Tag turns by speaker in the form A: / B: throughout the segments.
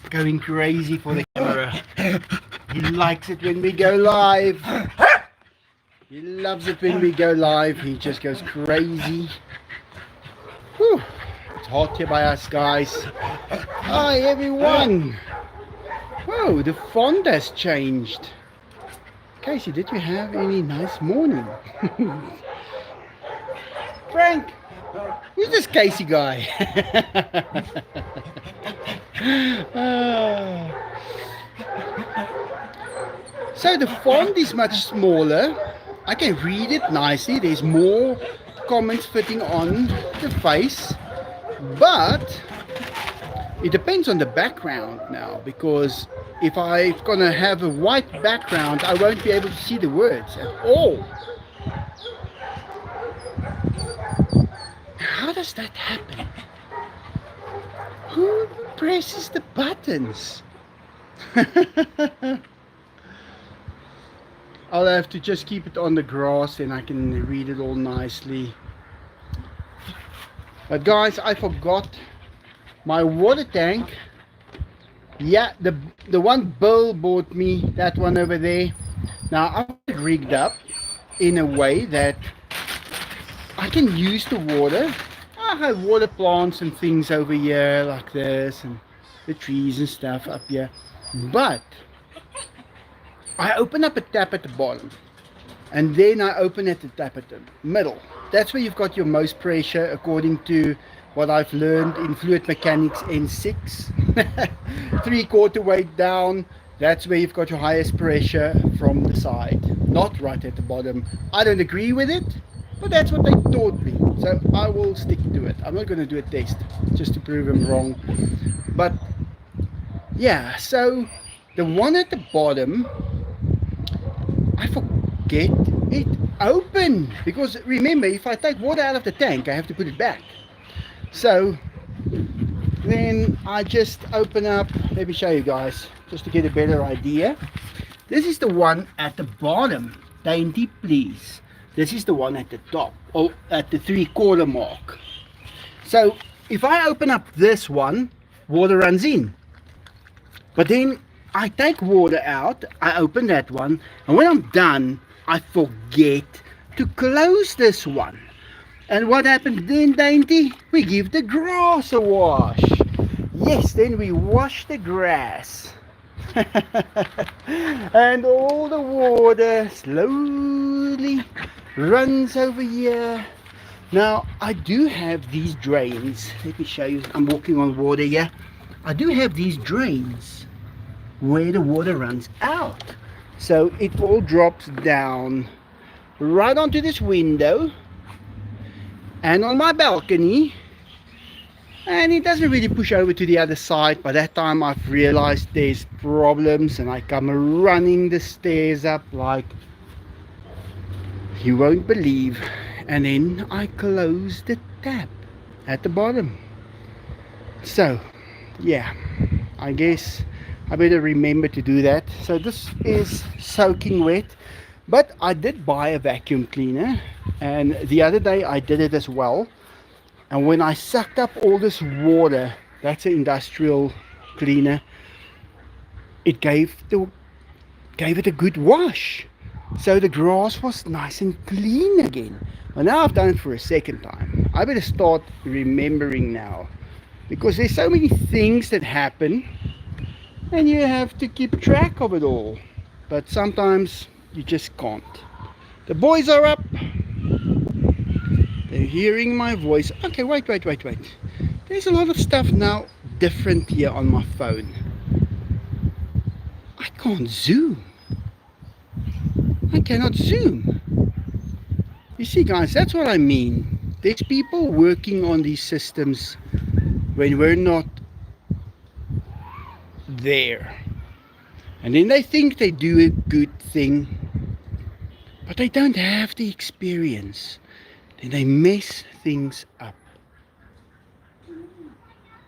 A: Going crazy for the camera. He likes it when we go live. He loves it when we go live. He just goes crazy. Whew. It's hot here by us, guys. Hi everyone. Whoa, the font has changed. Casey, did you have any nice morning? Frank, who's this Casey guy? So the font is much smaller. I can read it nicely. There's more comments fitting on the face, but it depends on the background now, because if I'm gonna have a white background, I won't be able to see the words at all. How does that happen? Who presses the buttons? I'll have to just keep it on the grass and I can read it all nicely. But guys, I forgot my water tank. Yeah, the one Bill bought me, that one over there. Now I've got it rigged up in a way that I can use the water. I have water plants and things over here like this, and the trees and stuff up here. But I open up a tap at the bottom, and then I open at the tap at the middle. That's where you've got your most pressure, according to what I've learned in Fluid Mechanics N6. 3/4 weight down, that's where you've got your highest pressure from the side, not right at the bottom. I don't agree with it, but that's what they taught me, so I will stick to it. I'm not going to do a test just to prove them wrong. But yeah, so the one at the bottom, I forget it open, because remember, if I take water out of the tank, I have to put it back. So then I just open up, let me show you guys just to get a better idea. This is the one at the bottom, dainty please. This is the one at the top, or at the 3/4 mark. So if I open up this one, water runs in. But then I take water out, I open that one, and when I'm done, I forget to close this one. And what happens then, Dainty? We give the grass a wash. Yes, then we wash the grass. And all the water slowly runs over here. Now, I do have these drains. Let me show you. I'm walking on water here. I do have these drains where the water runs out. So it all drops down right onto this window and on my balcony, and it doesn't really push over to the other side. By that time I've realized there's problems, and I come running the stairs up like you won't believe, and then I close the tap at the bottom. So yeah, I guess I better remember to do that. So this is soaking wet, but I did buy a vacuum cleaner, and the other day I did it as well. And when I sucked up all this water, that's an industrial cleaner, it gave it a good wash. So the grass was nice and clean again. Well, now I've done it for a second time. I better start remembering now, because there's so many things that happen and you have to keep track of it all, but sometimes you just can't. The boys are up, they're hearing my voice. Okay, wait, there's a lot of stuff now different here on my phone. I can't zoom. I cannot zoom. You see guys, that's what I mean. There's people working on these systems when we're not there, and then they think they do a good thing, but they don't have the experience. Then they mess things up.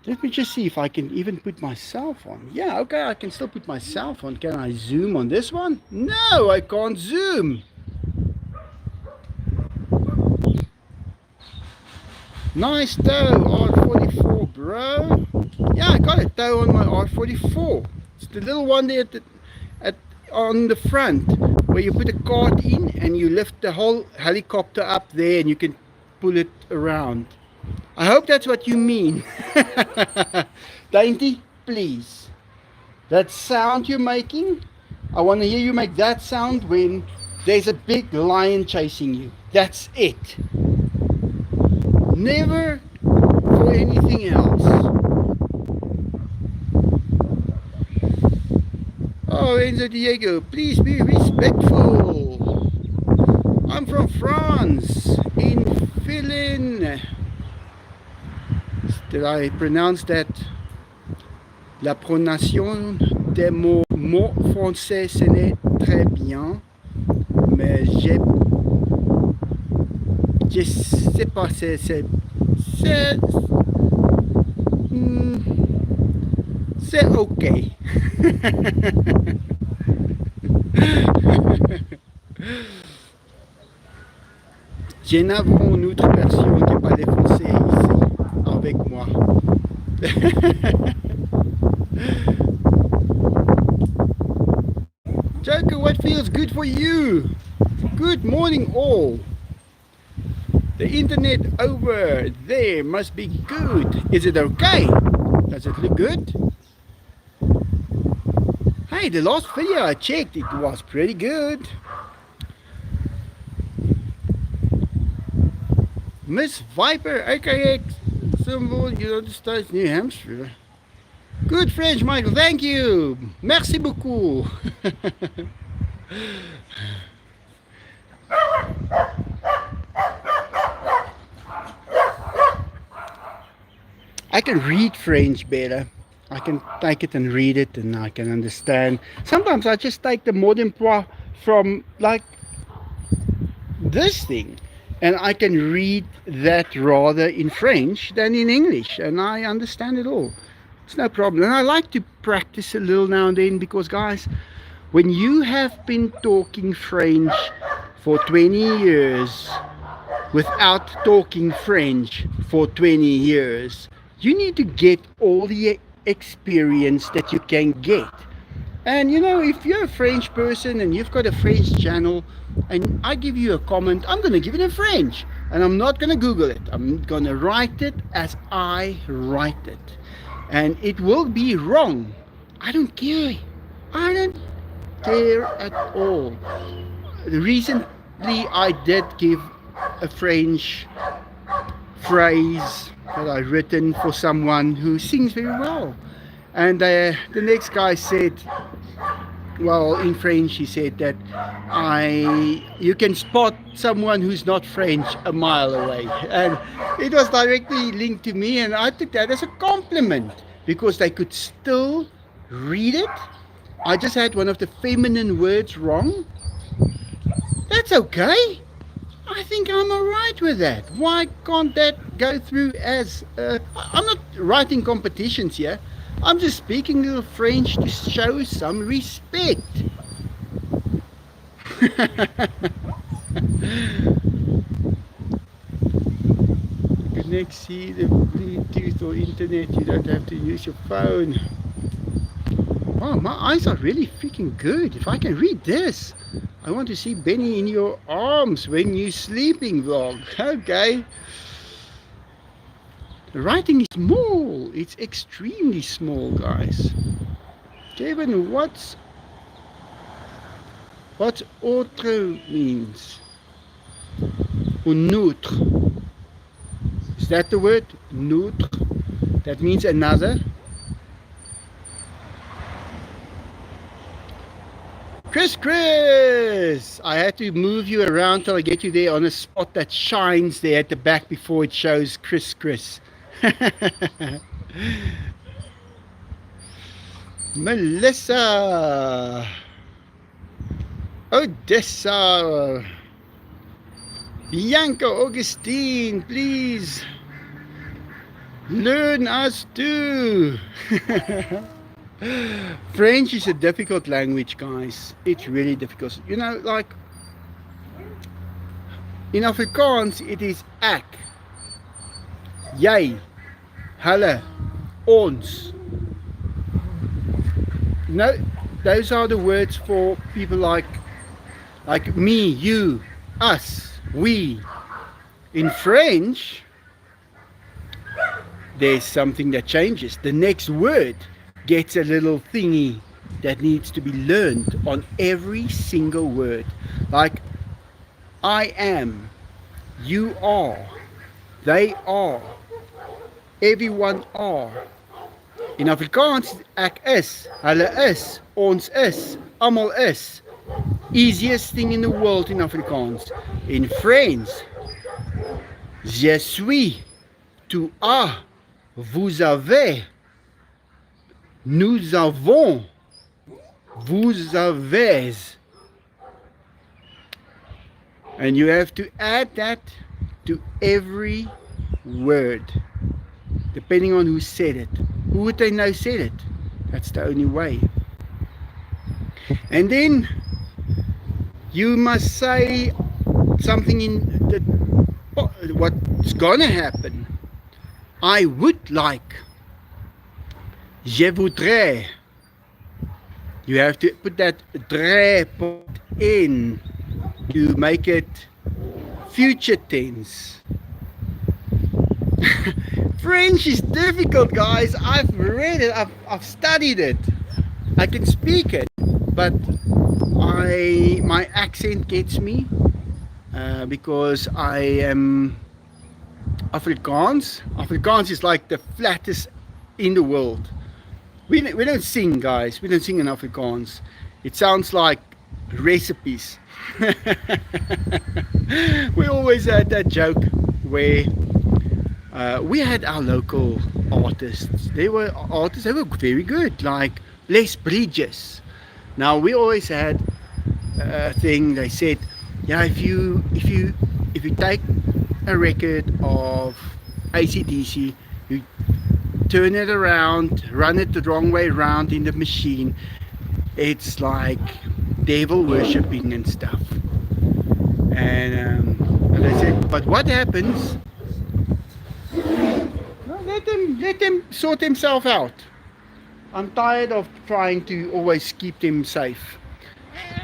A: Let me just see if I can even put myself on. Yeah, okay, I can still put myself on. Can I zoom on this one? No, I can't zoom. Nice though, R45. R44, bro. Yeah, I got a tow on my R44. It's the little one there on the front where you put a card in and you lift the whole helicopter up there and you can pull it around. I hope that's what you mean. Dainty, please. That sound you're making, I want to hear you make that sound when there's a big lion chasing you. That's it. Never for anything else. Oh, Enzo Diego, please be respectful. I'm from France, in Filin. Did I pronounce that? La prononciation des mots français, ce n'est très bien, mais je sais pas, c'est ok. J'ai une autre version qui n'est pas les français ici, avec moi. Joker, what feels good for you? Good morning all. The internet over there must be good. Is it okay? Does it look good? Hey, the last video I checked, it was pretty good. Miss Viper, aka symbol United States, New Hampshire. Good French, Michael, thank you. Merci beaucoup. I can read French better. I can take it and read it and I can understand. Sometimes I just take the mot d'emploi from like this thing and I can read that rather in French than in English and I understand it all. It's no problem. And I like to practice a little now and then because guys, when you have been talking French for 20 years without talking French for 20 years, you need to get all the experience that you can get. And you know, if you're a French person and you've got a French channel and I give you a comment, I'm going to give it in French and I'm not going to Google it. I'm going to write it as I write it. And it will be wrong. I don't care. I don't care at all. Recently I did give a French phrase that I written for someone who sings very well, and the next guy said, well, in French he said that you can spot someone who's not French a mile away, and it was directly linked to me, and I took that as a compliment because they could still read it. I just had one of the feminine words wrong. That's okay. I think I'm alright with that. Why can't that go through as I'm not writing competitions here. I'm just speaking a little French to show some respect. Connect, see the Bluetooth or internet. You don't have to use your phone. Wow, my eyes are really freaking good. If I can read this. I want to see Benny in your arms when you're sleeping vlog. Okay. The writing is small. It's extremely small, guys. Kevin, what's autre means? Or neutre. Is that the word? Neutre. That means another. Chris, I had to move you around till I get you there on a spot that shines there at the back before it shows Chris. Melissa, Odessa, Bianca, Augustine, please learn us too. French is a difficult language, guys. It's really difficult. You know, like in Afrikaans, it is ek, jy, hulle, ons. No, those are the words for people like me, you, us, we. In French, there's something that changes. The next word gets a little thingy that needs to be learned on every single word. Like, I am, you are, they are, everyone are. In Afrikaans, ek is, hulle is, ons is, almal is. Easiest thing in the world in Afrikaans. In French, je suis, tu as, vous avez, nous avons, vous avez. And you have to add that to every word, depending on who said it. Who would they know said it? That's the only way. And then you must say something in the, what's gonna happen. I would like. Je voudrais. You have to put that drais in to make it future tense. French is difficult, guys. I've read it, I've studied it. I can speak it, but my accent gets me because I am Afrikaans. Afrikaans is like the flattest in the world. We don't sing, guys. We don't sing in Afrikaans. It sounds like recipes. We always had that joke where we had our local artists. They were artists. They were very good, like Les Bridges. Now we always had a thing. They said, yeah, if you take a record of AC/DC, you turn it around, run it the wrong way around in the machine, it's like devil worshipping and stuff. And they said, but what happens? Well, let them sort themselves out. I'm tired of trying to always keep them safe.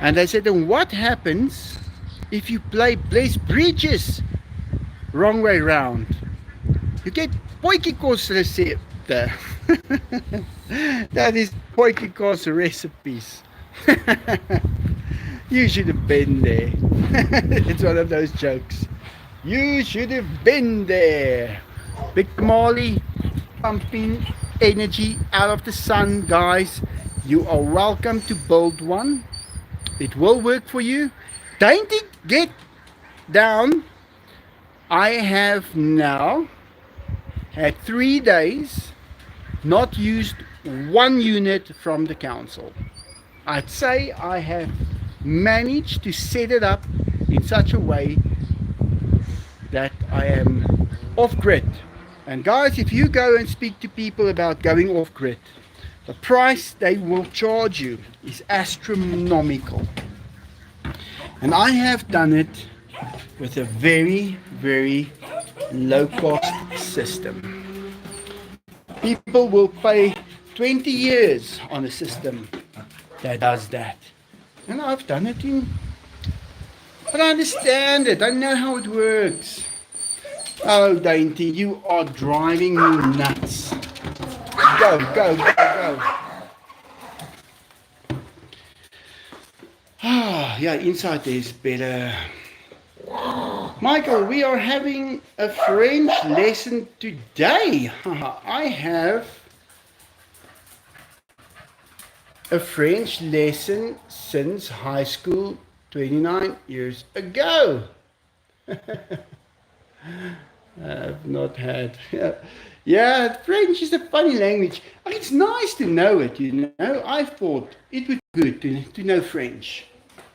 A: And they said, then what happens if you play Les Bridges wrong way round? You get Potjiekos recipe. That is Potjiekos recipes. You should have been there. It's one of those jokes. You should have been there. Big Molly pumping energy out of the sun, guys. You are welcome to build one. It will work for you. Don't get down. I have now had 3 days not used one unit from the council. I'd say I have managed to set it up in such a way that I am off grid. And guys, if you go and speak to people about going off grid, the price they will charge you is astronomical. And I have done it with a very, very low cost system. People will pay 20 years on a system that does that. And I've done it but I understand it. I know how it works. Oh, Dainty, you are driving me nuts. Go, go, go, go. Ah, yeah, inside there's better. Michael, we are having a French lesson today. I have a French lesson since high school 29 years ago. I've not had. Yeah, French is a funny language. It's nice to know it, you know. I thought it would be good to know French.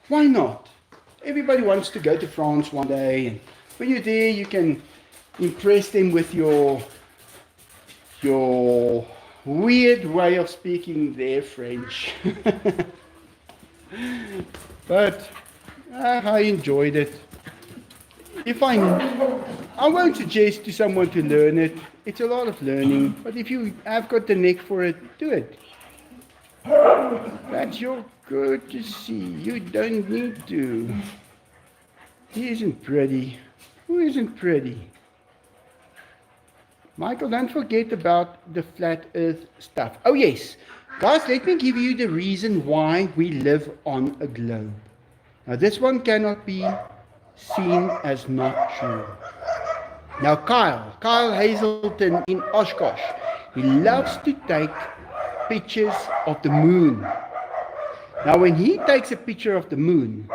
A: Why not? Everybody wants to go to France one day, and when you're there, you can impress them with your weird way of speaking their French. But I enjoyed it. If I I won't suggest to someone to learn it. It's a lot of learning. But if you have got the neck for it, do it. That's your courtesy. You don't need to. He isn't pretty. Who isn't pretty? Michael, don't forget about the flat earth stuff. Oh, yes. Guys, let me give you the reason why we live on a globe. Now, this one cannot be seen as not true. Now, Kyle Hazelton in Oshkosh, he loves to take pictures of the moon. Now, when he takes a picture of the moon,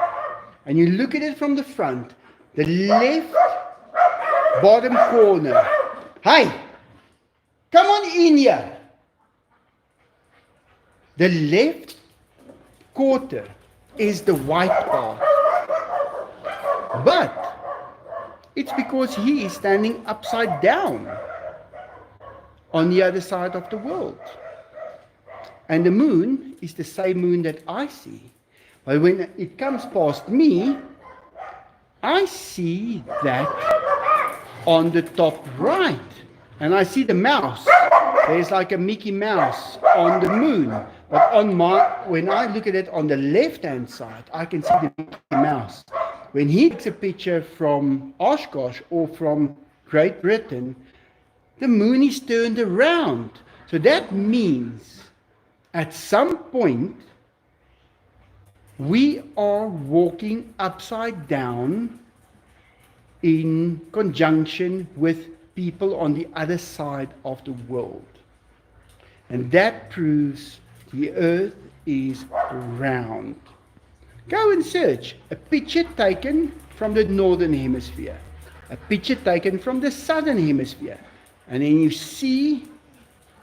A: and you look at it from the front, the left bottom corner, hey, come on in here. The left quarter is the white part. But it's because he is standing upside down on the other side of the world. And the moon is the same moon that I see. But when it comes past me, I see that on the top right. And I see the mouse. There's like a Mickey Mouse on the moon. But when I look at it on the left-hand side, I can see the Mickey Mouse. When he takes a picture from Oshkosh or from Great Britain, the moon is turned around. So that means at some point, we are walking upside down in conjunction with people on the other side of the world. And that proves the earth is round. Go and search a picture taken from the northern hemisphere, a picture taken from the southern hemisphere, and then you see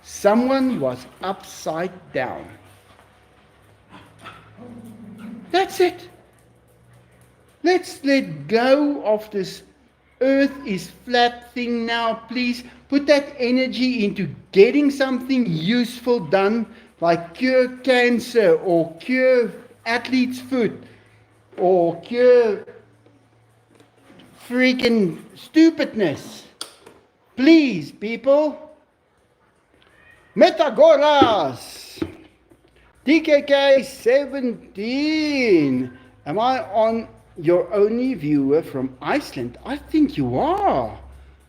A: someone was upside down. That's it. Let's let go of this earth is flat thing now. Please put that energy into getting something useful done, like cure cancer or cure athlete's foot or cure freaking stupidness. Please, people. Metagoras. DKK 17. Am I on your only viewer from Iceland? I think you are.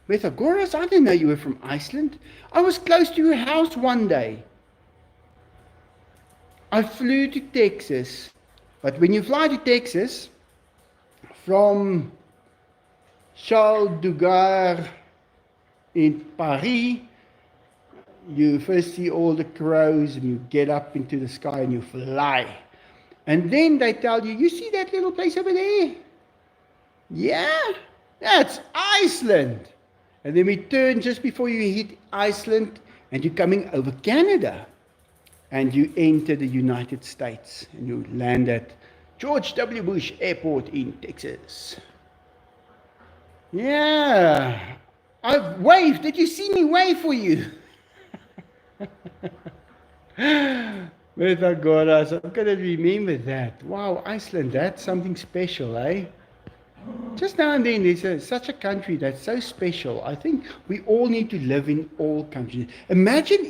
A: Metagoras, I didn't know you were from Iceland. I was close to your house one day. I flew to Texas. But when you fly to Texas from Charles de Gaulle in Paris, you first see all the crows and you get up into the sky and you fly. And then they tell you, you see that little place over there? Yeah, that's Iceland. And then we turn just before you hit Iceland and you're coming over Canada. And you enter the United States and you land at George W. Bush Airport in Texas. Yeah, I waved. Did you see me wave for you? Metagoras, I'm going to remember that. Wow, Iceland, that's something special, eh? Just now and then, there's such a country that's so special. I think we all need to live in all countries. Imagine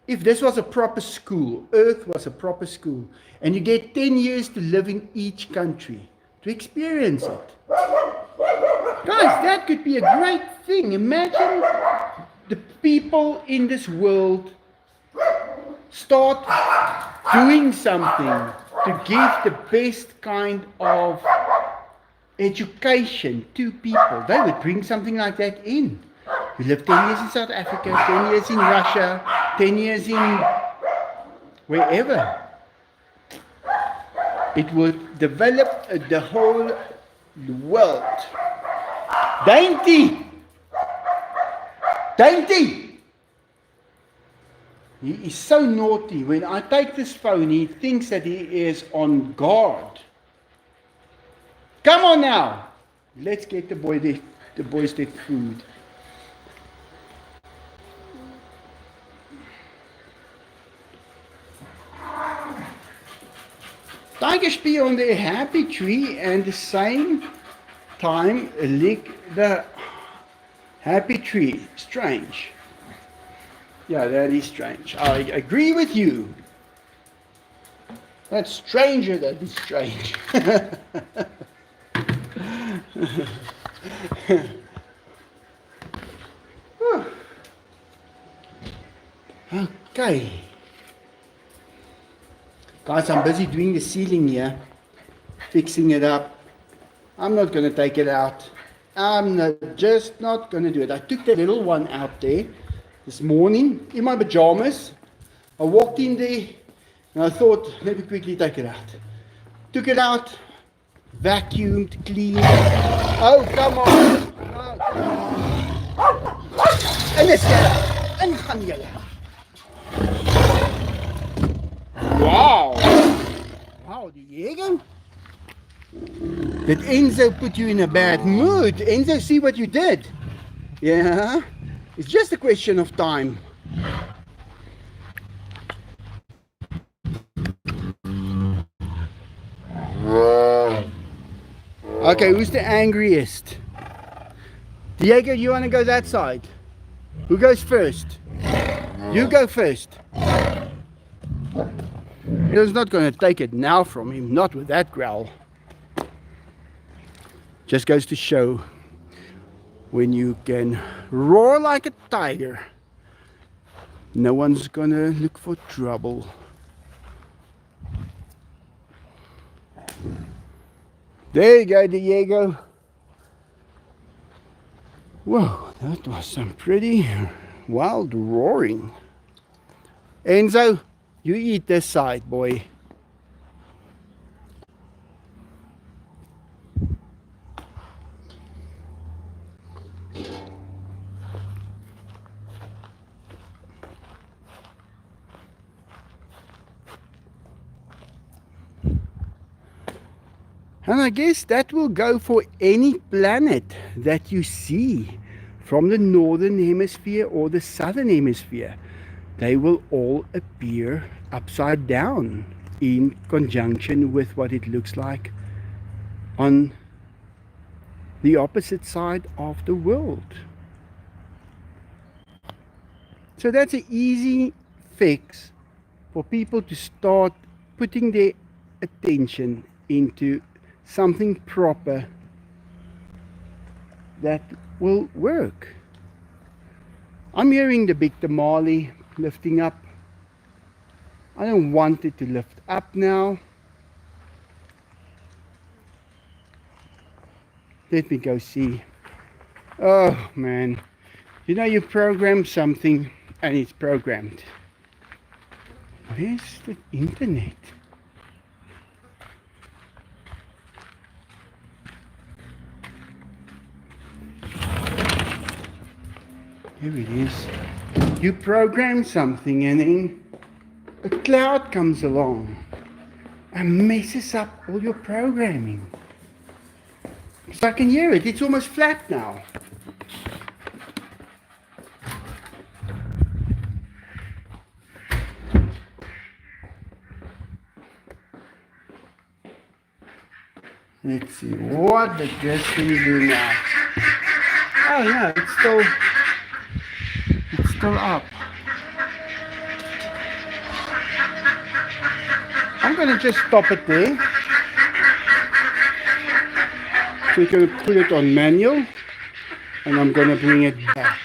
A: if this was a proper school, Earth was a proper school, and you get 10 years to live in each country, to experience it. Guys, that could be a great thing. Imagine the people in this world start doing something to give the best kind of education to people. They would bring something like that in. We lived 10 years in South Africa, 10 years in Russia, 10 years in wherever. It would develop the whole world. Dainty! Dainty! He is so naughty. When I take this phone, he thinks that he is on guard. Come on now! Let's get the boys their food. Tigers be on their happy tree and the same time lick the happy tree. Strange. Yeah, that is strange. I agree with you. That's stranger that is strange. Okay. Guys, I'm busy doing the ceiling here. Fixing it up. I'm not going to take it out. Just not going to do it. I took the little one out there this morning in my pajamas. I walked in there and I thought, let me quickly take it out. Took it out, vacuumed, cleaned. Oh, come on. En is jy. In gaan julle. Wow. Wow, die Jager. Did Enzo put you in a bad mood? Enzo, see what you did? Yeah? It's just a question of time. Okay, who's the angriest? Diego, you want to go that side? Who goes first? You go first. He's not going to take it now from him, not with that growl. Just goes to show when you can roar like a tiger, no one's going to look for trouble. There you go, Diego. Whoa, that was some pretty wild roaring. Enzo, you eat this side, boy. And I guess that will go for any planet that you see from the northern hemisphere or the southern hemisphere. They will all appear upside down in conjunction with what it looks like on the opposite side of the world. So that's an easy fix for people to start putting their attention into something proper that will work. I'm hearing the big tamale lifting up. I don't want it to lift up now. Let me go see. Oh man, you know, you program something and it's programmed. Where's the internet? Here it is. You program something and then a cloud comes along and messes up all your programming. So I can hear it. It's almost flat now. Let's see. What does this thing do now? Oh yeah, it's still up. I'm going to just stop it there. So we're going to put it on manual and I'm going to bring it back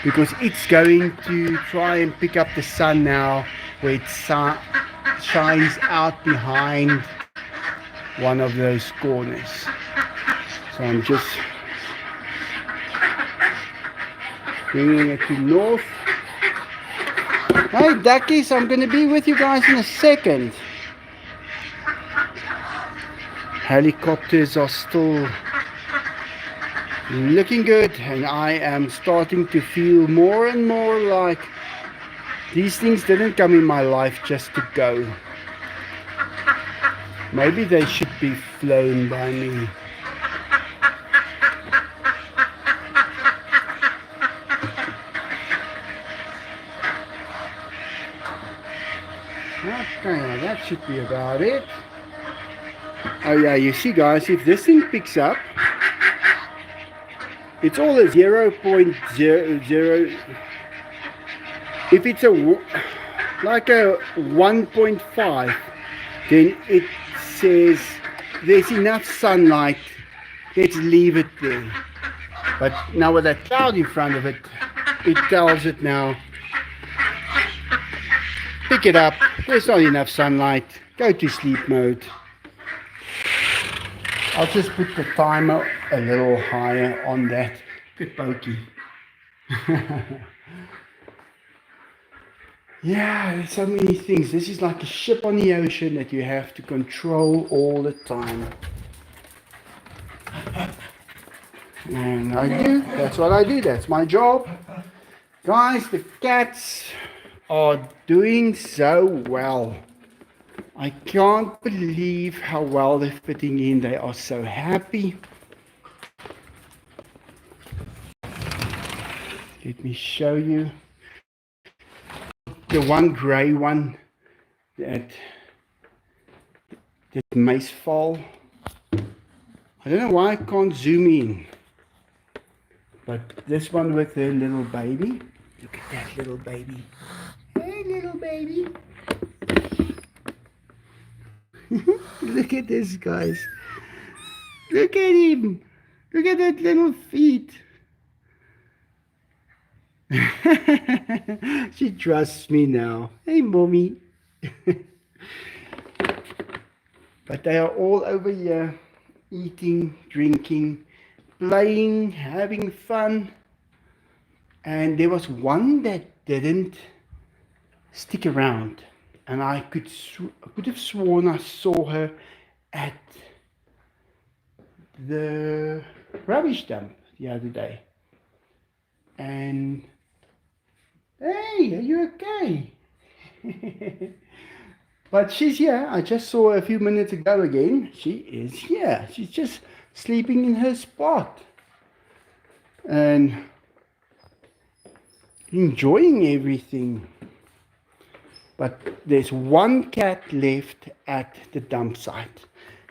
A: because it's going to try and pick up the sun now where it shines out behind one of those corners. So I'm just bringing it to north. Hey duckies, I'm going to be with you guys in a second. Helicopters are still looking good and I am starting to feel more and more like these things didn't come in my life just to go. Maybe they should be flown by me. Okay, that should be about it. Oh yeah, you see guys, if this thing picks up, it's all a 0.00. If it's like a 1.5, then it says there's enough sunlight, let's leave it there. But now with that cloud in front of it, it tells it now, pick it up, there's not enough sunlight, go to sleep mode. I'll just put the timer a little higher on that. Good pokey. Yeah, there's so many things. This is like a ship on the ocean that you have to control all the time. And that's what I do, that's my job. Guys, the cats are doing so well. I can't believe how well they're fitting in. They are so happy. Let me show you. The one grey one that mace fall. I don't know why I can't zoom in. But this one with the little baby. Look at that little baby. Hey little baby. Look at this, guys. Look at him. Look at that little feet. She trusts me now. Hey, mommy. But they are all over here, eating, drinking, playing, having fun. And there was one that didn't stick around. And I could have sworn I saw her at the rubbish dump the other day. And, hey, are you okay? But she's here. I just saw her a few minutes ago again. She is here. She's just sleeping in her spot. And enjoying everything. But there's one cat left at the dump site.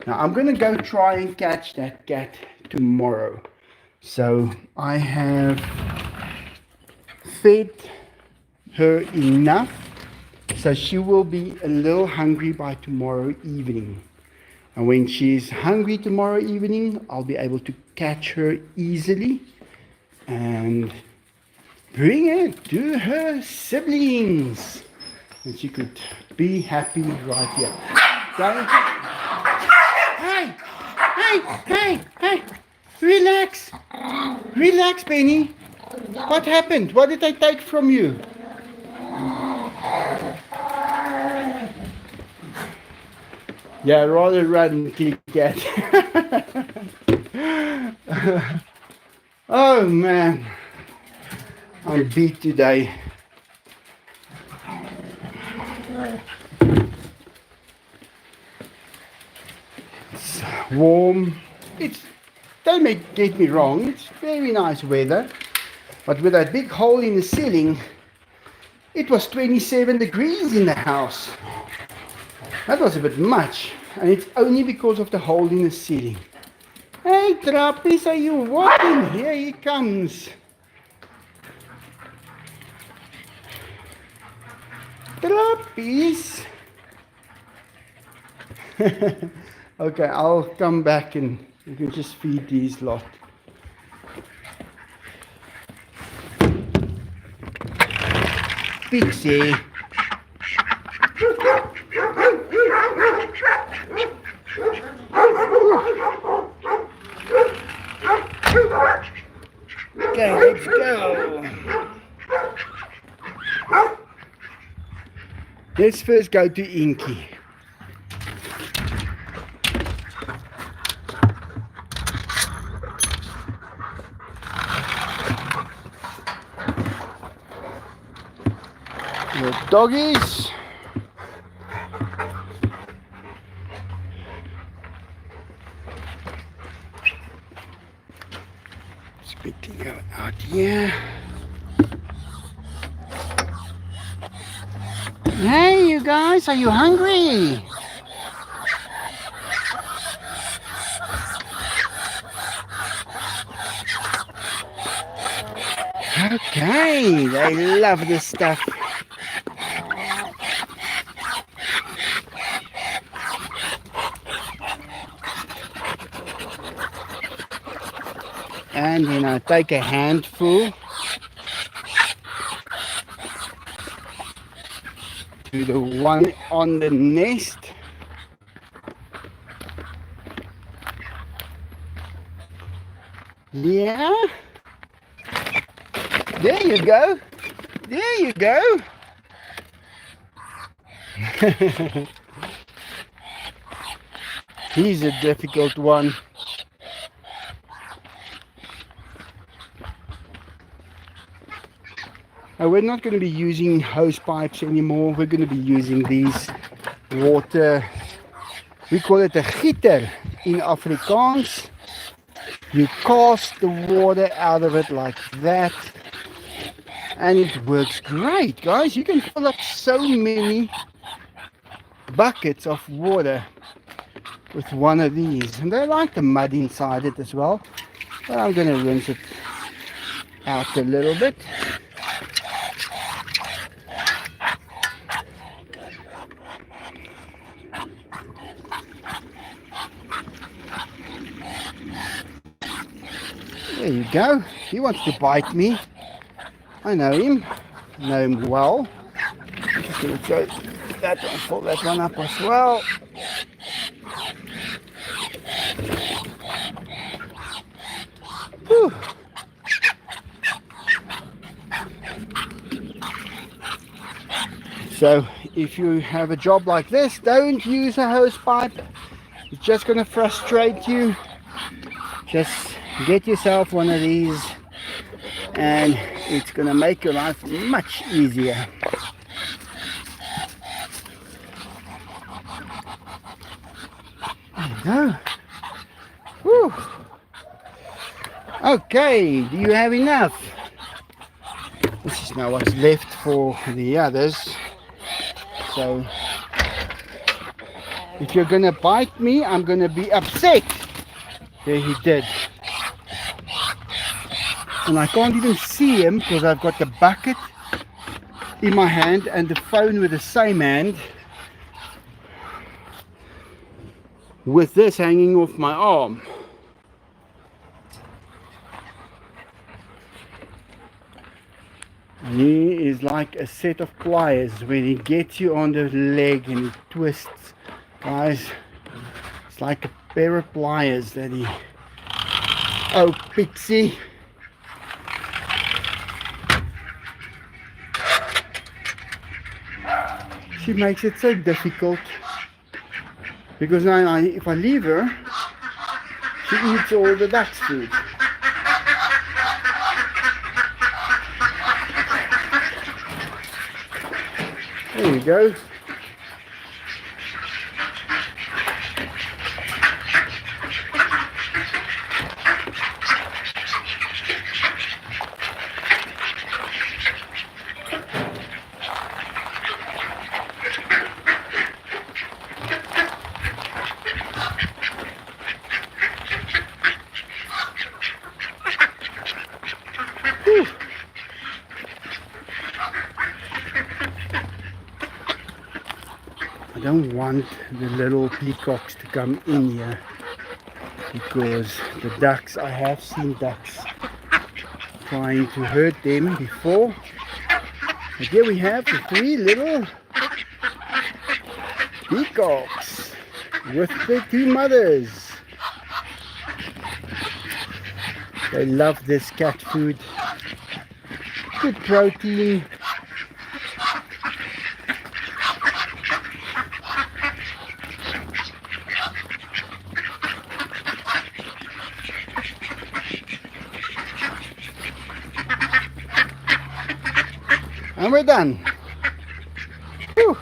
A: Now I'm going to go try and catch that cat tomorrow. So I have fed her enough so she will be a little hungry by tomorrow evening. And when she's hungry tomorrow evening, I'll be able to catch her easily and bring her to her siblings. And she could be happy right here. Hey, relax. Relax, Benny. What happened? What did I take from you? Yeah, rather run, kitty cat. Oh man, I'm beat today. It's warm. Don't get me wrong, it's very nice weather. But with that big hole in the ceiling, it was 27 degrees in the house. That was a bit much, and it's only because of the hole in the ceiling. Hey, Trappis, are you walking? Here he comes. Trappis. Okay, I'll come back and you can just feed these lot. Pixie. Okay, let's go. Let's first go to Inky. The doggies. Let's quickly go out here. Hey, you guys, are you hungry? Hey, they love this stuff. And then I take a handful to the one on the nest. Yeah. There you go. There you go. He's a difficult one. We're not going to be using hose pipes anymore. We're going to be using these water. We call it a gieter in Afrikaans. You cast the water out of it like that. And it works great, guys. You can fill up so many buckets of water with one of these. And they like the mud inside it as well. But I'm going to rinse it out a little bit. There you go. He wants to bite me. I know him. I know him well. Just going to throw that one, pull that one up as well. Whew. So if you have a job like this, don't use a hose pipe. It's just going to frustrate you. Just get yourself one of these and it's going to make your life much easier. There you go. Whew. Okay, do you have enough? This is now what's left for the others. So if you're going to bite me, I'm going to be upset. There he did. And I can't even see him because I've got the bucket in my hand and the phone with the same hand, with this hanging off my arm. And he is like a set of pliers. When he gets you on the leg and he twists, guys, it's like a pair of pliers that he... Oh, Pixie. She makes it so difficult because now if I leave her, she eats all the duck's food. There we go. I don't want the little peacocks to come in here because the ducks, I have seen ducks trying to hurt them before. But here we have the 3 little peacocks with the 2 mothers. They love this cat food. Good protein. And we're done. Whew.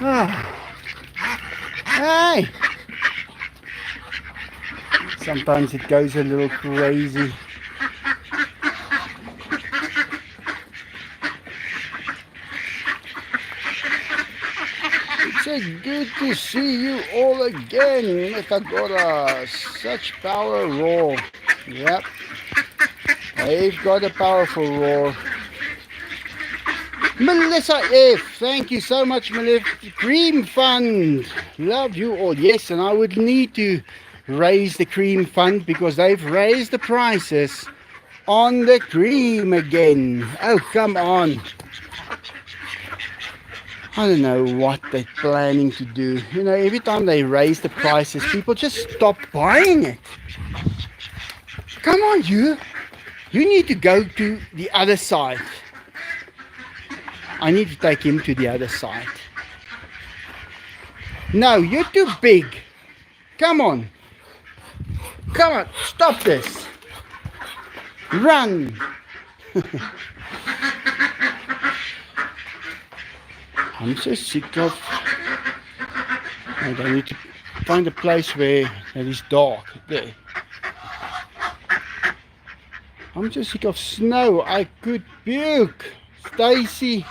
A: Ah. Hey! Sometimes it goes a little crazy. It's so good to see you all again, Metagora. Such power roar. Yep. They've got a powerful roar. Melissa F. Thank you so much, Melissa. Cream Fund. Love you all. Yes, and I would need to raise the cream fund because they've raised the prices on the cream again. Oh, come on. I don't know what they're planning to do. You know, every time they raise the prices, people just stop buying it. Come on, you. You need to go to the other side. I need to take him to the other side. No, you're too big. Come on. Come on, stop this. Run. I'm so sick of... I need to find a place where it is dark. There. I'm so sick of snow. I could puke. Stacy.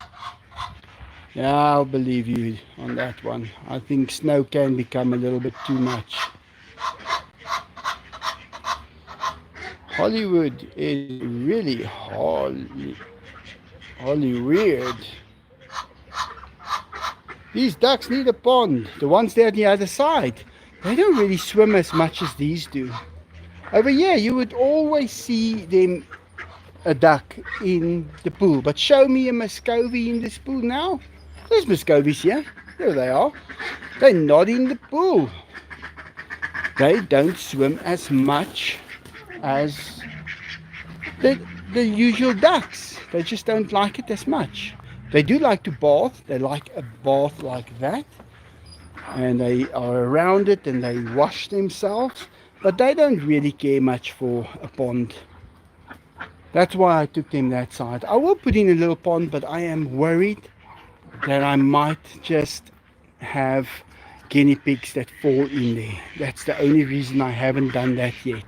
A: Yeah, I'll believe you on that one. I think snow can become a little bit too much. Hollywood is really Holly weird. These ducks need a pond. The ones there on the other side, they don't really swim as much as these do. Over here, you would always see them, a duck in the pool. But show me a Muscovy in this pool now. There's Muscovies here. There they are. They're not in the pool. They don't swim as much as the usual ducks. They just don't like it as much. They do like to bath. They like a bath like that. And they are around it and they wash themselves. But they don't really care much for a pond. That's why I took them that side. I will put in a little pond, but I am worried that I might just have guinea pigs that fall in there. That's the only reason I haven't done that yet.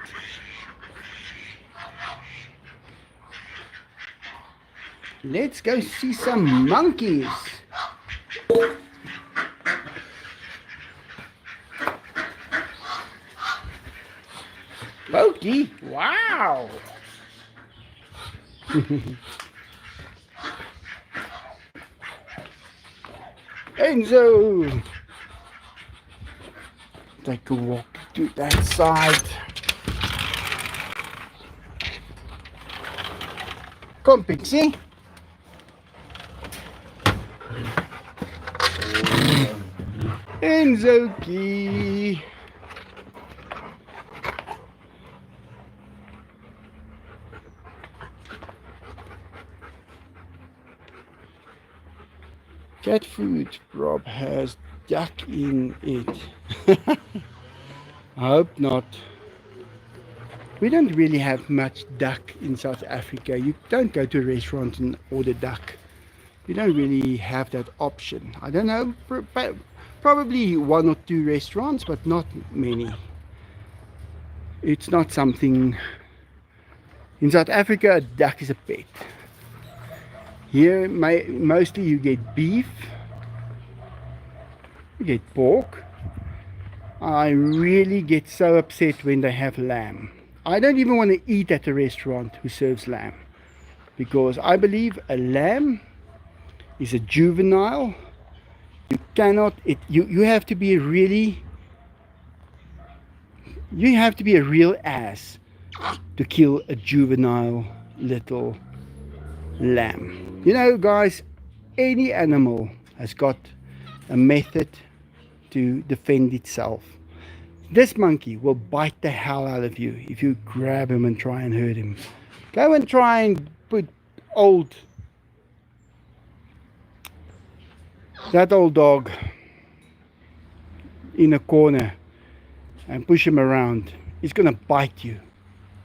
A: Let's go see some monkeys. Pokey, wow. Enzo. Take a walk to that side. Come, Pixie. Enzo Key. Cat food, Rob, has duck in it. I hope not. We don't really have much duck in South Africa. You don't go to a restaurant and order duck. We don't really have that option. I don't know, probably one or two restaurants, but not many. It's not something... In South Africa, a duck is a pet. Here, mostly you get beef, you get pork. I really get so upset when they have lamb. I don't even want to eat at a restaurant who serves lamb, because I believe a lamb is a juvenile. You cannot, you have to be a really, you have to be a real ass to kill a juvenile little lamb. You know, guys, any animal has got a method to defend itself. This monkey will bite the hell out of you if you grab him and try and hurt him. Go and try and put that old dog in a corner and push him around. He's gonna bite you.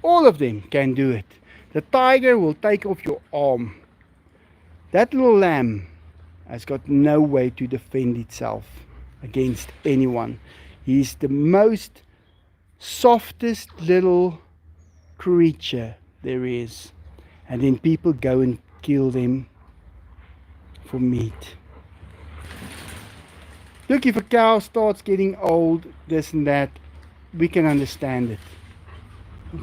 A: All of them can do it. The tiger will take off your arm. That little lamb has got no way to defend itself against anyone. He's the most softest little creature there is. And then people go and kill them for meat. Look, if a cow starts getting old, this and that, we can understand it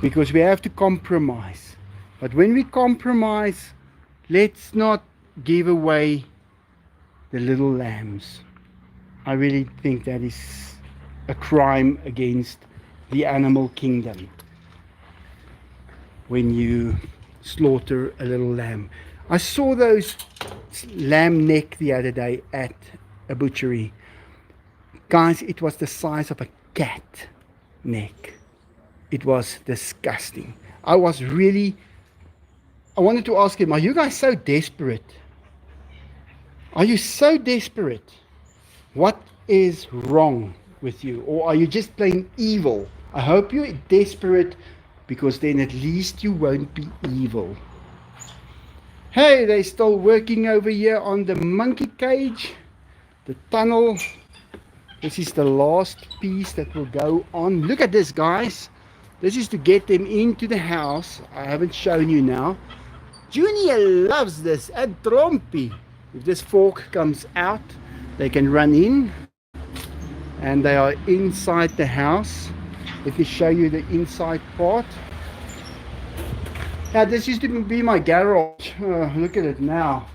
A: because we have to compromise. But when we compromise, let's not give away the little lambs. I really think that is a crime against the animal kingdom when you slaughter a little lamb. I saw those lamb neck the other day at a butchery. Guys, it was the size of a cat neck. It was disgusting. I wanted to ask him, are you guys so desperate? Are you so desperate? What is wrong with you? Or are you just plain evil? I hope you're desperate, because then at least you won't be evil. Hey, they're still working over here on the monkey cage, the tunnel. This is the last piece that will go on. Look at this, guys. This is to get them into the house. I haven't shown you now. Junior loves this, and Trompie. If this fork comes out, they can run in, and they are inside the house. Let me show you the inside part. Now, this used to be my garage. Look at it now.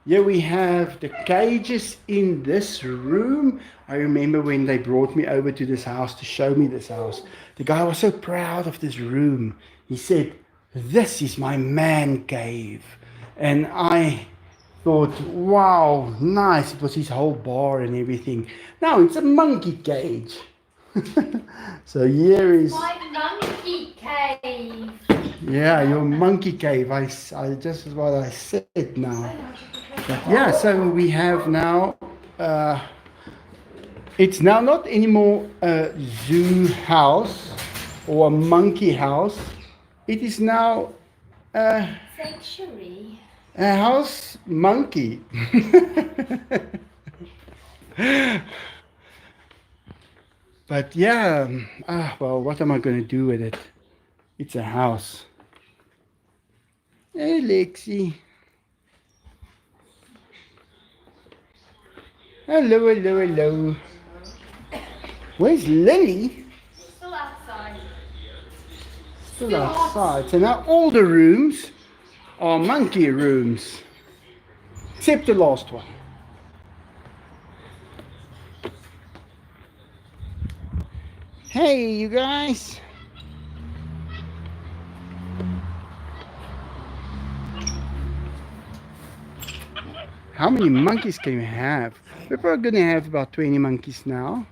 A: Here we have the cages in this room. I remember when they brought me over to this house to show me this house. The guy was so proud of this room. He said, "This is my man cave." And I thought, wow, nice. It was his whole bar and everything. Now it's a monkey cage. So here is
B: my monkey cave.
A: Yeah, your monkey cave. I just what I said now. But yeah, so we have now. It's now not anymore a zoo house or a monkey house. It is now
B: Sanctuary.
A: a house monkey. But yeah, well, what am I going to do with it? It's a house. Hey, Lexi. Hello, hello, hello. Where's Lily?
B: Still outside.
A: Still outside. So now all the rooms are monkey rooms. Except the last one. Hey, you guys. How many monkeys can you have? We're probably going to have about 20 monkeys now.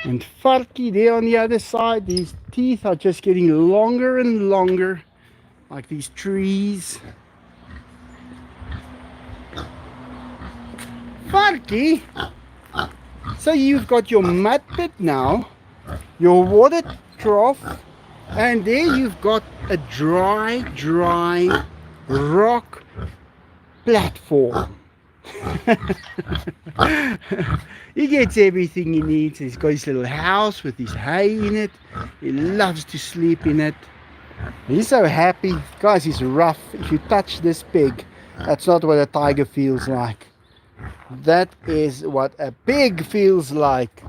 A: And Farky there on the other side, his teeth are just getting longer and longer, like these trees. Farky, so you've got your mud pit now, your water trough, and there you've got a dry rock platform. He gets everything he needs. He's got his little house with his hay in it. He loves to sleep in it. He's so happy. Guys, he's rough. If you touch this pig, that's not what a tiger feels like. That is what a pig feels like.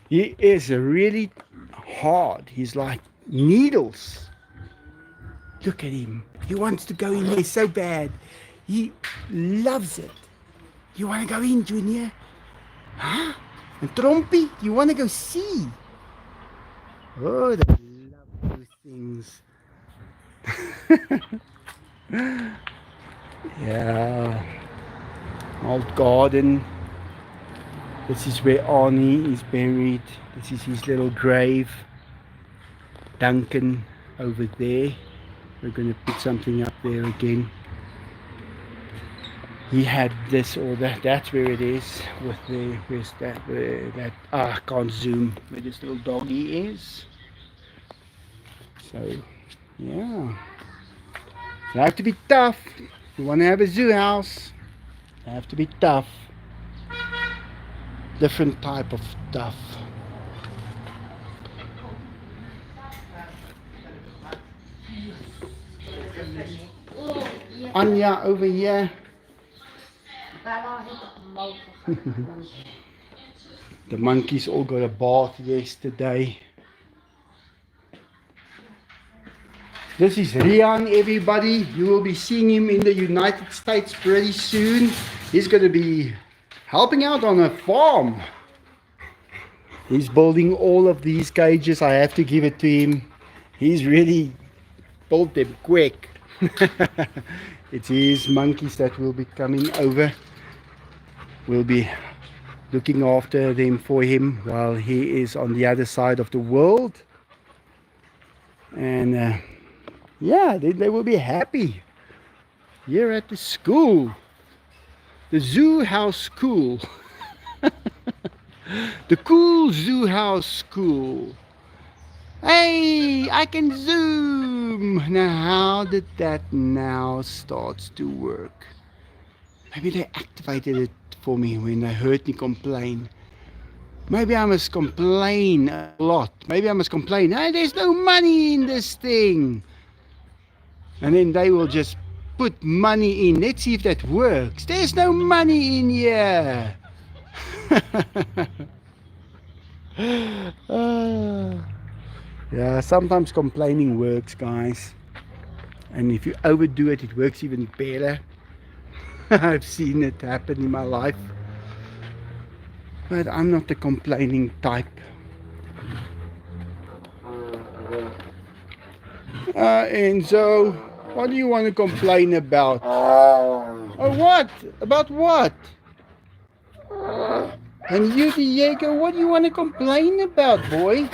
A: He is really hard. He's like needles. Look at him. He wants to go in there so bad. He loves it. You want to go in, Junior? Huh? And Trompie, you want to go see? Oh, they love those things. Yeah. Old garden. This is where Arnie is buried. This is his little grave. Duncan over there. We're going to put something up there again. He had this or that. That's where it is. With the where's that? That I can't zoom where this little doggy is. So yeah. You have to be tough. You want to have a zoo house, you have to be tough. Different type of tough.
B: Oh, yeah.
A: Anya over here.
B: Bella hit the motor.
A: The monkeys all got a bath yesterday. This is Rian, everybody. You will be seeing him in the United States pretty soon. He's going to be helping out on a farm. He's building all of these cages. I have to give it to him. He's really built them quick. It's his monkeys that will be coming over. We'll be looking after them for him while he is on the other side of the world. And yeah, they will be happy here at the school, the Zoo House School. The cool Zoo House School. Hey, I can zoom. Now how did that now starts to work? Maybe they activated it for me when they heard me complain. Maybe I must complain a lot. Maybe I must complain, hey, there's no money in this thing. And then they will just put money in. Let's see if that works. There's no money in here. Yeah, sometimes complaining works, guys. And if you overdo it, it works even better. I've seen it happen in my life. But I'm not the complaining type. Enzo, what do you want to complain about? Oh, what? About what? And you, Diego, what do you want to complain about, boy?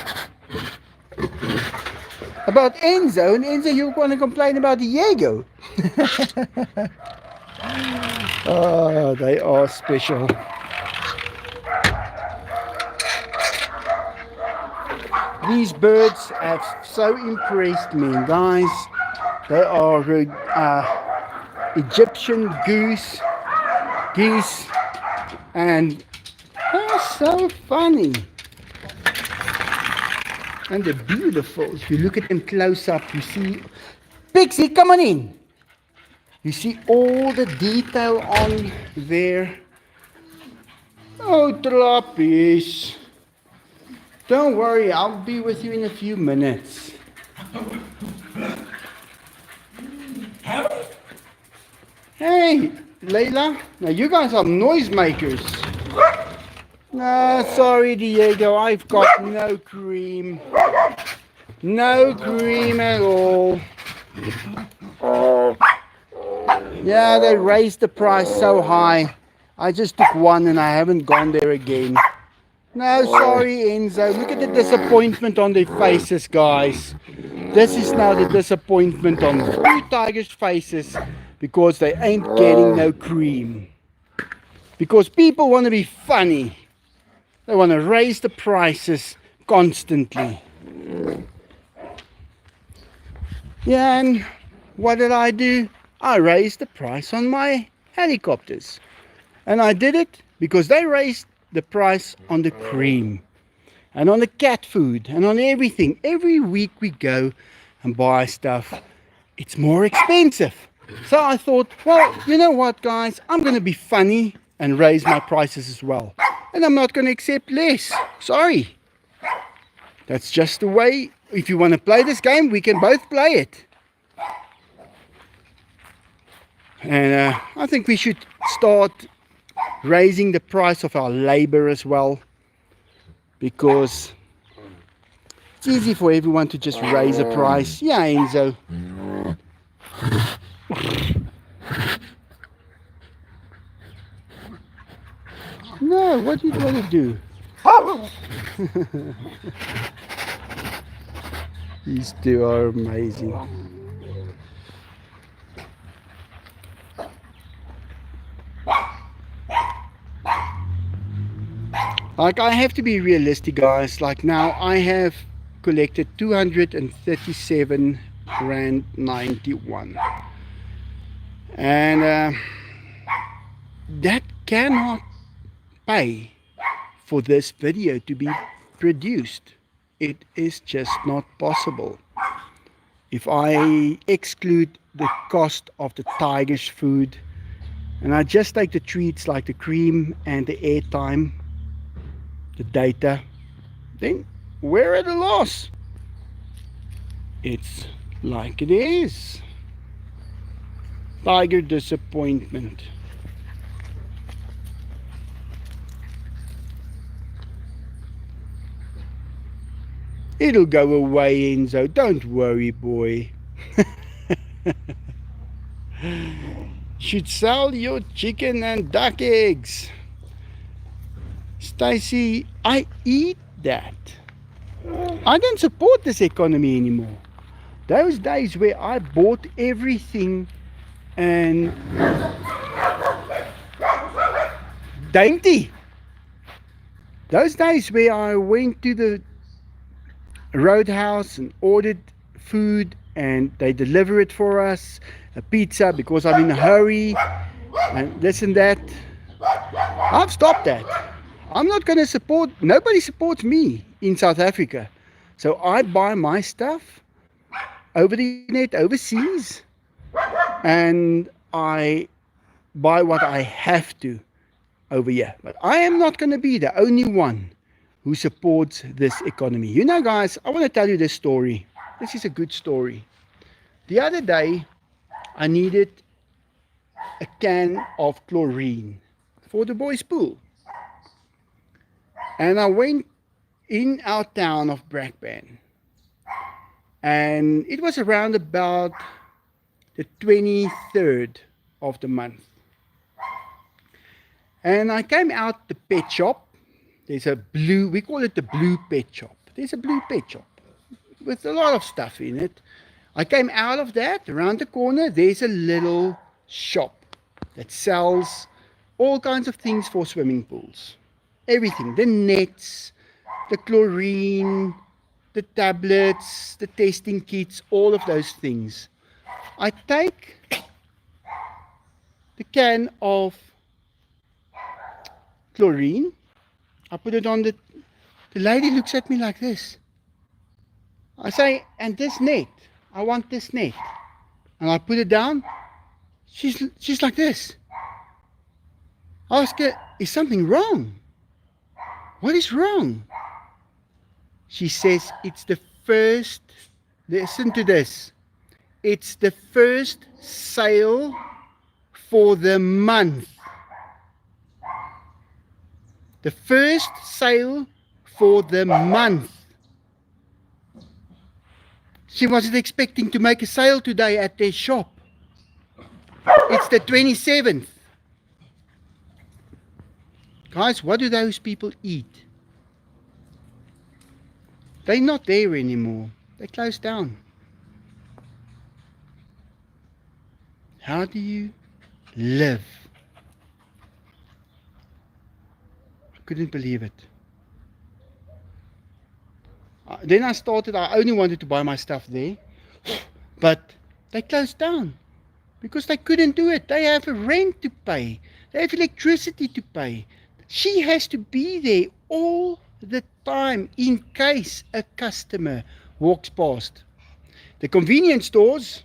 A: About Enzo? And Enzo, you want to complain about Diego? Oh, they are special. These birds have so impressed me, guys. They are Egyptian geese, and they're so funny. And they're beautiful. If you look at them close up, you see... Pixie, come on in! You see all the detail on there. Oh, Trappies. Don't worry, I'll be with you in a few minutes. Hey, Layla. Now you guys are noisemakers. No, sorry, Diego. I've got no cream. No cream at all. Yeah, they raised the price so high. I just took one and I haven't gone there again. No, sorry, Enzo. Look at the disappointment on their faces, guys. This is now the disappointment on Blue Tiger's faces because they ain't getting no cream. Because people want to be funny. They want to raise the prices constantly. Yeah, and what did I do? I raised the price on my helicopters. And I did it because they raised the price on the cream and on the cat food and on everything. Every week we go and buy stuff. It's more expensive. So I thought, well, you know what, guys? I'm going to be funny and raise my prices as well. And I'm not going to accept less. Sorry. That's just the way. If you want to play this game, we can both play it. And I think we should start raising the price of our labor as well, because it's easy for everyone to just raise a price. Yeah, Enzo. No, what do you want to do? These two are amazing. Like, I have to be realistic, guys. Like, now I have collected 237 Rand 91. And that cannot pay for this video to be produced. It is just not possible. If I exclude the cost of the tiger's food and I just take the treats like the cream and the airtime, the data, then we're at a loss. It's like it is. Tiger disappointment. It'll go away, Enzo. Don't worry, boy. Should sell your chicken and duck eggs. Stacy, I eat that. I don't support this economy anymore. Those days where I bought everything and dainty. Those days where I went to the Roadhouse and ordered food and they deliver it for us, a pizza because I'm in a hurry and this and that. I've stopped that. I'm not going to support, nobody supports me in South Africa. So I buy my stuff over the net, overseas, and I buy what I have to over here. But I am not going to be the only one who supports this economy. You know, guys, I want to tell you this story. This is a good story. The other day, I needed a can of chlorine for the boys' pool. And I went in our town of Brakpan. And it was around about the 23rd of the month. And I came out the pet shop. There's a blue, we call it the blue pet shop. There's a blue pet shop with a lot of stuff in it. I came out of that, around the corner, there's a little shop that sells all kinds of things for swimming pools. Everything, the nets, the chlorine, the tablets, the testing kits, all of those things. I take the can of chlorine, I put it on the lady looks at me like this. I say, and this net, I want this net. And I put it down, she's like this. I ask her, is something wrong? What is wrong? She says, it's the first, listen to this, it's the first sale for the month. The first sale for the month. She wasn't expecting to make a sale today at their shop. It's the 27th. Guys, what do those people eat? They're not there anymore. They closed down. How do you live? Couldn't believe it. Then I started, I only wanted to buy my stuff there, but they closed down because they couldn't do it. They have a rent to pay. They have electricity to pay. She has to be there all the time in case a customer walks past. The convenience stores,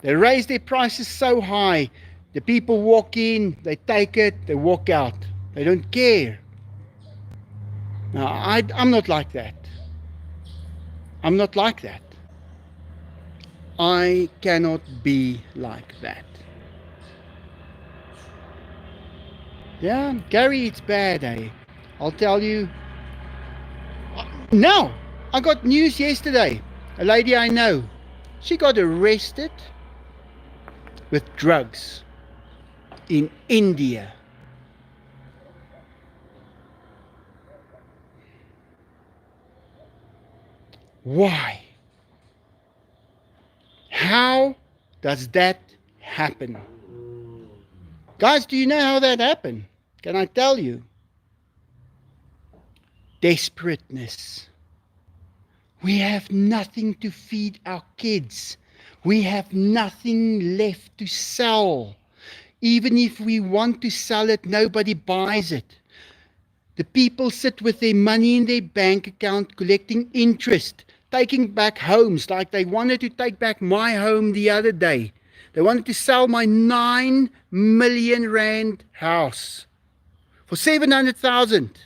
A: they raise their prices so high. The people walk in, they take it, they walk out. They don't care. Now, I'm not like that. I'm not like that. I cannot be like that. Yeah, Gary, it's bad, eh? I'll tell you. Now, I got news yesterday. A lady I know, she got arrested with drugs in India. Why? How does that happen? Guys, do you know how that happened? Can I tell you? Desperateness. We have nothing to feed our kids. We have nothing left to sell. Even if we want to sell it, nobody buys it. The people sit with their money in their bank account collecting interest, taking back homes like they wanted to take back my home the other day. They wanted to sell my 9 million rand house for 700,000.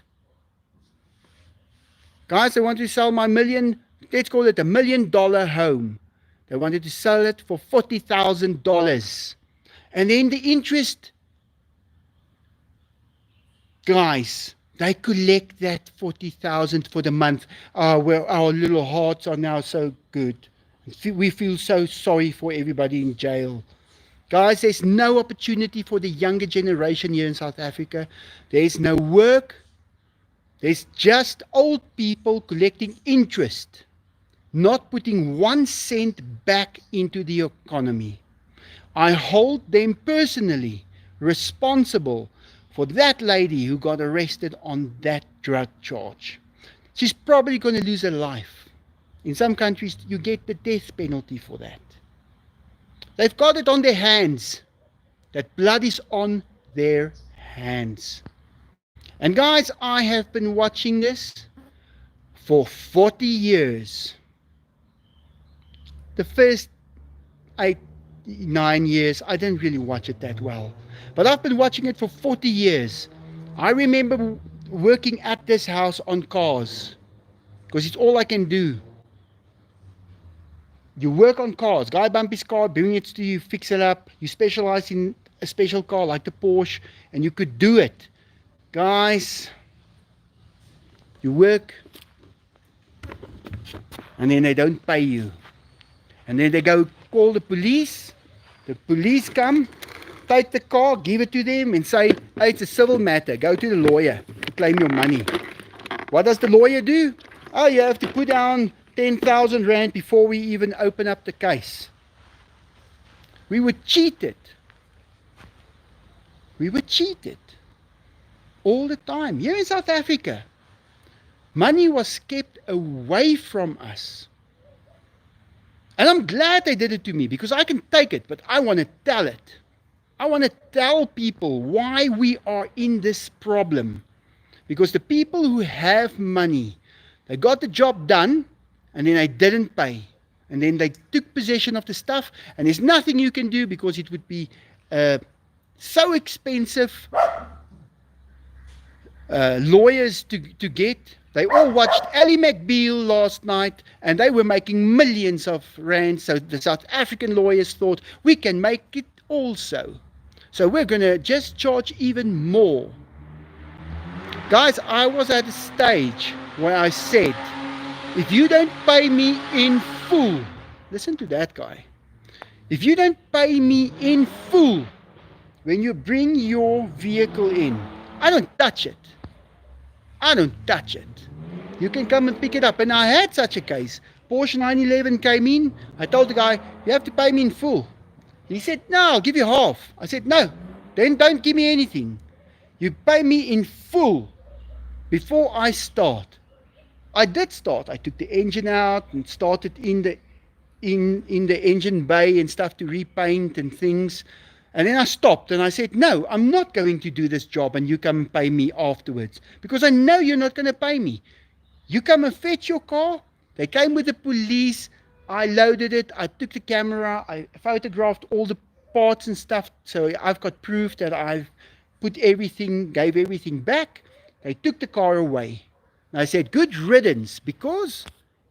A: Guys, they wanted to sell my let's call it $1 million home. They wanted to sell it for $40,000. And then the interest, guys, they collect that 40,000 for the month. Well, our little hearts are now so good. We feel so sorry for everybody in jail. Guys, there's no opportunity for the younger generation here in South Africa. There's no work. There's just old people collecting interest, not putting 1 cent back into the economy. I hold them personally responsible for that lady who got arrested on that drug charge. She's probably going to lose her life. In some countries, you get the death penalty for that. They've got it on their hands. That blood is on their hands. And guys, I have been watching this for 40 years. The first 9 years, I didn't really watch it that well. But I've been watching it for 40 years. I remember working at this house on cars, because it's all I can do. You work on cars. Guy bump his car, bring it to you, fix it up. You specialize in a special car like the Porsche, and you could do it. Guys, you work, and then they don't pay you. And then they go call the police. The police come, take the car, give it to them, and say, hey, it's a civil matter. Go to the lawyer to claim your money. What does the lawyer do? Oh, you have to put down 10,000 rand before we even open up the case. We were cheated. We were cheated. All the time. Here in South Africa, money was kept away from us. And I'm glad they did it to me, because I can take it, but I want to tell it. I want to tell people why we are in this problem. Because the people who have money, they got the job done, and then they didn't pay. And then they took possession of the stuff, and there's nothing you can do, because it would be so expensive. Lawyers to get. They all watched Ally McBeal last night, and they were making millions of rands. So the South African lawyers thought, we can make it also. So we're going to just charge even more. Guys, I was at a stage where I said, if you don't pay me in full, listen to that guy. If you don't pay me in full when you bring your vehicle in, I don't touch it. I don't touch it. You can come and pick it up. And I had such a case. Porsche 911 came in. I told the guy, you have to pay me in full. He said, no, I'll give you half. I said, no, then don't give me anything. You pay me in full before I start. I did start. I took the engine out and started in the engine bay and stuff to repaint and things. And then I stopped and I said, no, I'm not going to do this job and you come and pay me afterwards, because I know you're not going to pay me. You come and fetch your car. They came with the police. I loaded it. I took the camera. I photographed all the parts and stuff. So I've got proof that I've put everything, gave everything back. They took the car away. And I said, good riddance, because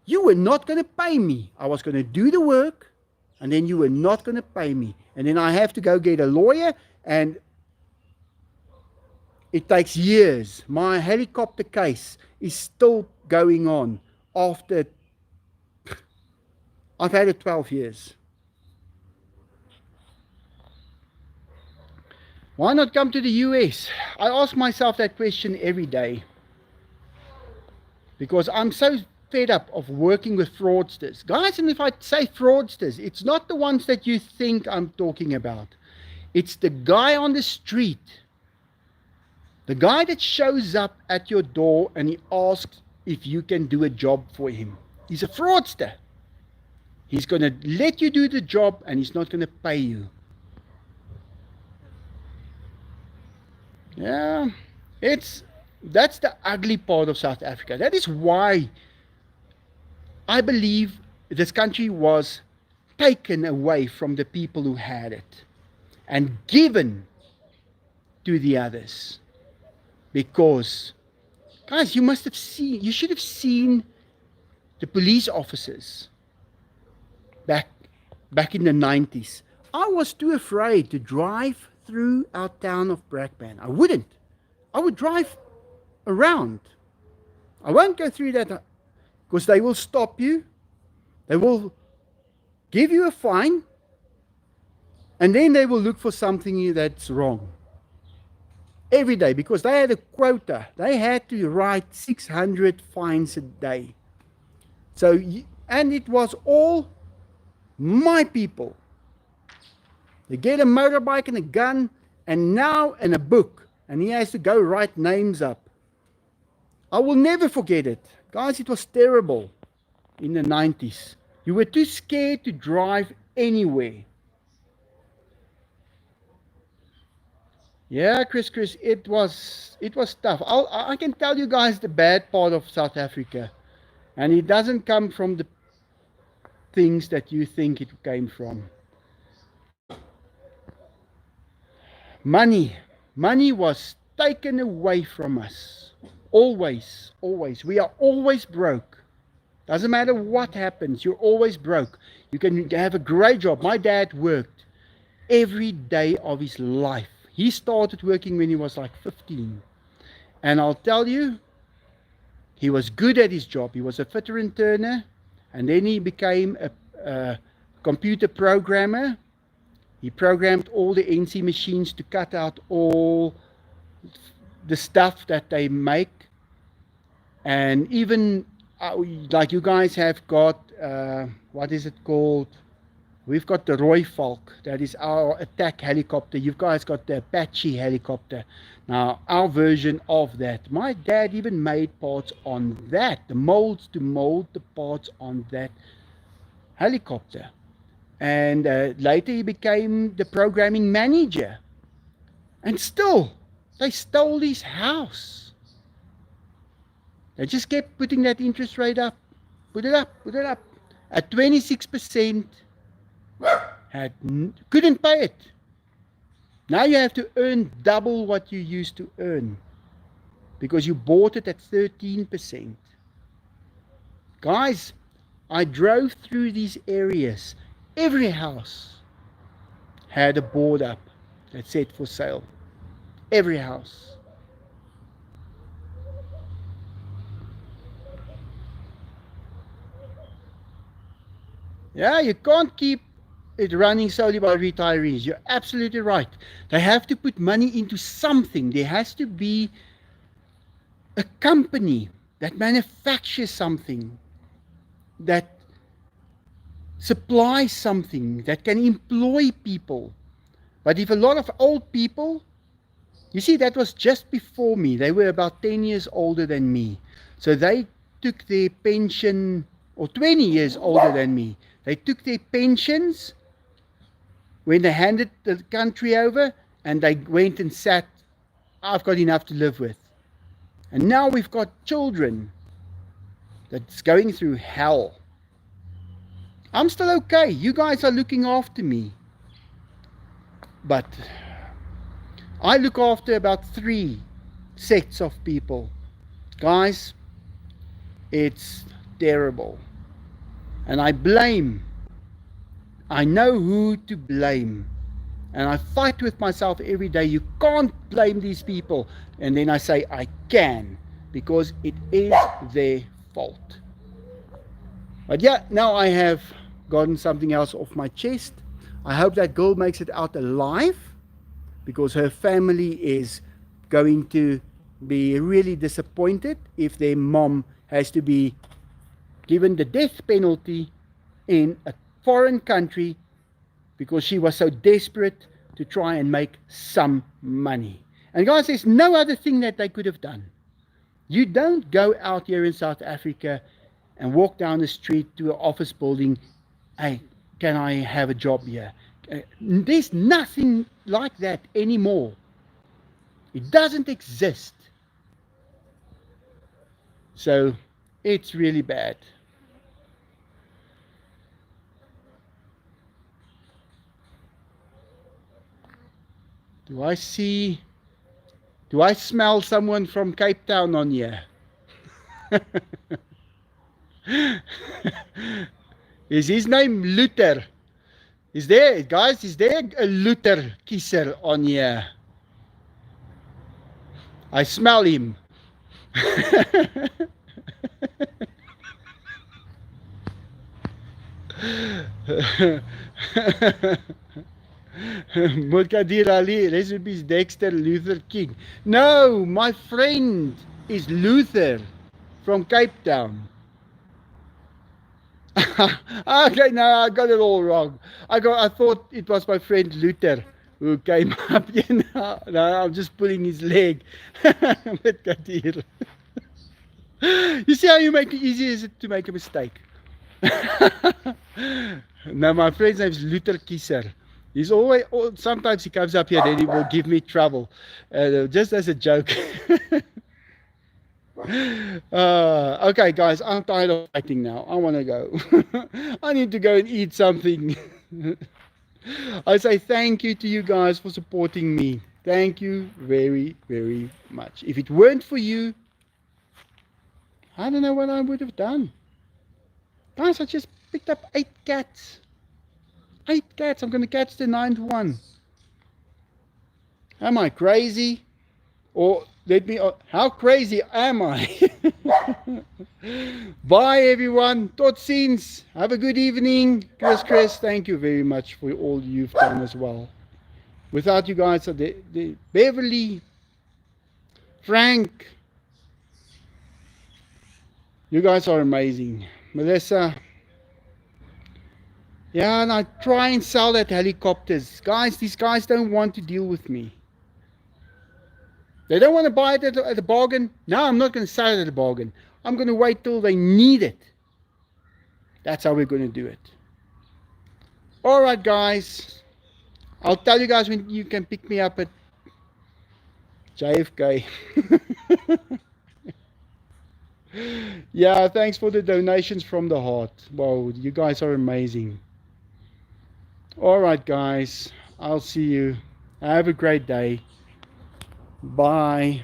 A: you were not going to pay me. I was going to do the work, and then you were not going to pay me. And then I have to go get a lawyer, and it takes years. My helicopter case is still going on after, I've had it 12 years. Why not come to the US? I ask myself that question every day, because I'm so fed up of working with fraudsters. Guys, and if I say fraudsters, it's not the ones that you think I'm talking about. It's the guy on the street. The guy that shows up at your door and he asks if you can do a job for him. He's a fraudster. He's going to let you do the job and he's not going to pay you. Yeah, that's the ugly part of South Africa. That is why I believe this country was taken away from the people who had it and given to the others. Because, guys, you should have seen the police officers back in the 90s. I was too afraid to drive through our town of Brakpan. I wouldn't. I would drive around. I won't go through that because they will stop you. They will give you a fine and then they will look for something that's wrong. Every day, because they had a quota. They had to write 600 fines a day. So, and it was all my people. They get a motorbike and a gun and now and a book. And he has to go write names up. I will never forget it. Guys, it was terrible in the 90s. You were too scared to drive anywhere. Yeah, Chris, it was tough. I can tell you guys the bad part of South Africa. And it doesn't come from the things that you think it came from. Money was taken away from us. Always. We are always broke. Doesn't matter what happens, you're always broke. You can have a great job. My dad worked every day of his life. He started working when he was like 15. And I'll tell you, he was good at his job. He was a fitter and turner. And then he became a computer programmer. He programmed all the NC machines to cut out all the stuff that they make. And even like you guys have got, what is it called? We've got the Roy Falk. That is our attack helicopter. You guys got the Apache helicopter. Now, our version of that. My dad even made parts on that. The molds to mold the parts on that helicopter. And later he became the programming manager. And still, they stole his house. They just kept putting that interest rate up. Put it up. At 26%, couldn't pay it. Now you have to earn double what you used to earn. Because you bought it at 13%. Guys, I drove through these areas. Every house had a board up that said for sale. Every house. Yeah, you can't keep it running solely by retirees. You're absolutely right. They have to put money into something. There has to be a company that manufactures something, that supply something, that can employ people. But if a lot of old people, you see, that was just before me. They were about 10 years older than me. So they took their pension, or 20 years older than me. They took their pensions when they handed the country over, and they went and sat, I've got enough to live with. And now we've got children that's going through hell. I'm still okay. You guys are looking after me. But I look after about 3 sets of people. Guys, it's terrible. And I know who to blame. And I fight with myself every day. You can't blame these people. And then I say I can, because it is their fault. But yeah, now I have gotten something else off my chest. I hope that girl makes it out alive, because her family is going to be really disappointed if their mom has to be given the death penalty in a foreign country because she was so desperate to try and make some money. And guys, there's no other thing that they could have done. You don't go out here in South Africa and walk down the street to an office building hey, can I have a job here? There's nothing like that anymore. It doesn't exist. So it's really bad. Do I smell someone from Cape Town on here? Is his name Luther? Is there a Luther kiezer on here? I smell him. Mutkadir Ali, recipes Dexter Luther King. No, my friend is Luther from Cape Town. Okay, no, I got it all wrong. I thought it was my friend Luther who came up here now. No, I'm just pulling his leg. Mutkadir. You see how you make it easy is it to make a mistake? Now my friend's name is Luther Kiezer. He's always, sometimes he comes up here, then he will give me trouble, just as a joke. Okay, guys, I'm tired of fighting now. I want to go. I need to go and eat something. I say thank you to you guys for supporting me. Thank you very, very much. If it weren't for you, I don't know what I would have done. Guys, I just picked up 8 cats. 8 cats. I'm going to catch the 9th one. Am I crazy? Or how crazy am I? Bye everyone. Tot ziens. Have a good evening. Chris, thank you very much for all you've done as well. Without you guys, the Beverly, Frank, you guys are amazing. Melissa. Yeah, and I try and sell that helicopters. Guys, these guys don't want to deal with me. They don't want to buy it at a bargain. No, I'm not going to sell it at a bargain. I'm going to wait till they need it. That's how we're going to do it. Alright, guys. I'll tell you guys when you can pick me up at JFK. Yeah, thanks for the donations from the heart. Wow, you guys are amazing. Alright, guys. I'll see you. Have a great day. Bye.